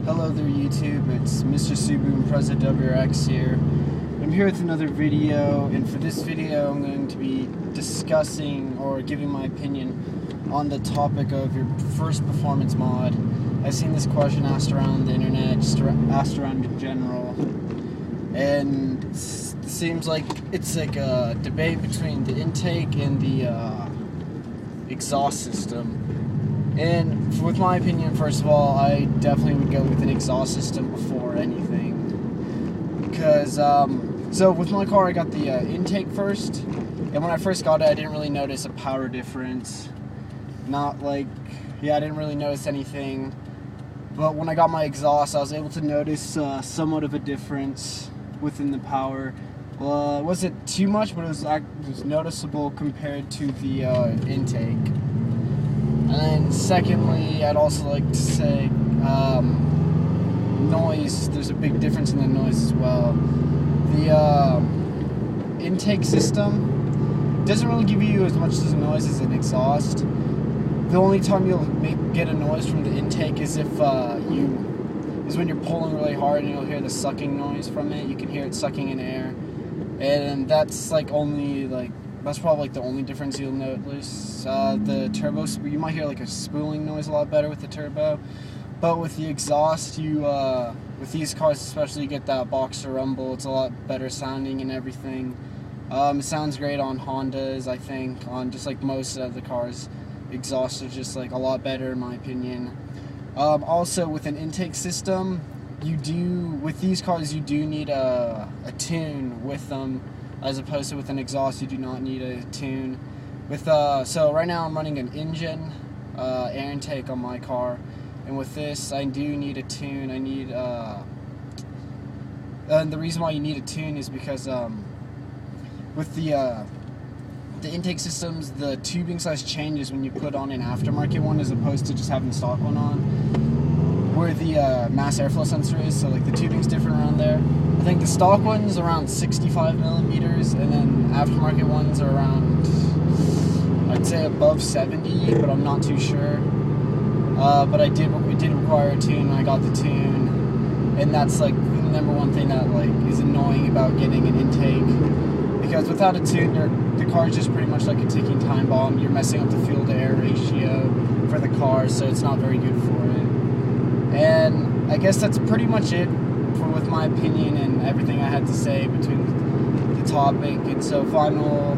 Hello there YouTube, it's MrSubaruImprezaWRX here. I'm here with another video, and for this video I'm going to be discussing or giving my opinion on the topic of your first performance mod. I've seen this question asked around the internet, just asked around in general, and it seems like it's like a debate between the intake and the exhaust system. And with my opinion, first of all, I definitely would go with an exhaust system before anything. Because, so with my car, I got the intake first. And when I first got it, I didn't really notice a power difference. I didn't really notice anything. But when I got my exhaust, I was able to notice somewhat of a difference within the power. It wasn't too much, but it was noticeable compared to the intake. And then secondly, I'd also like to say noise. There's a big difference in the noise as well. The intake system doesn't really give you as much as a noise as an exhaust. The only time you'll get a noise from the intake is when you're pulling really hard and you'll hear the sucking noise from it. You can hear it sucking in air, and that's that's probably the only difference you'll notice. The turbo, you might hear a spooling noise a lot better with the turbo, but with the exhaust, with these cars especially, you get that boxer rumble. It's a lot better sounding and everything. It sounds great on Hondas, I think, on just most of the cars. Exhaust is just a lot better in my opinion. Also with an intake system, with these cars you do need a tune with them. As opposed to with an exhaust, you do not need a tune. So right now I'm running an engine air intake on my car, and with this I do need a tune. And the reason why you need a tune is because with the intake systems, the tubing size changes when you put on an aftermarket one as opposed to just having the stock one on, where the mass airflow sensor is. So the tubing's different around there. I think the stock one's around 65 millimeters, and then aftermarket ones are around, I'd say above 70, but I'm not too sure. But we did require a tune, and I got the tune, and that's the number one thing that is annoying about getting an intake, because without a tune, the car is just pretty much like a ticking time bomb. You're messing up the fuel to air ratio for the car, so it's not very good for it. And I guess that's pretty much it with my opinion and everything I had to say between the topic. And so final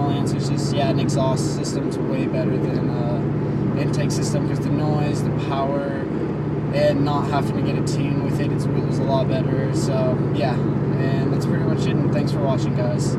answer is just, an exhaust system's way better than an intake system, because the noise, the power, and not having to get a tune with it is a lot better. So yeah, and that's pretty much it, and thanks for watching, guys.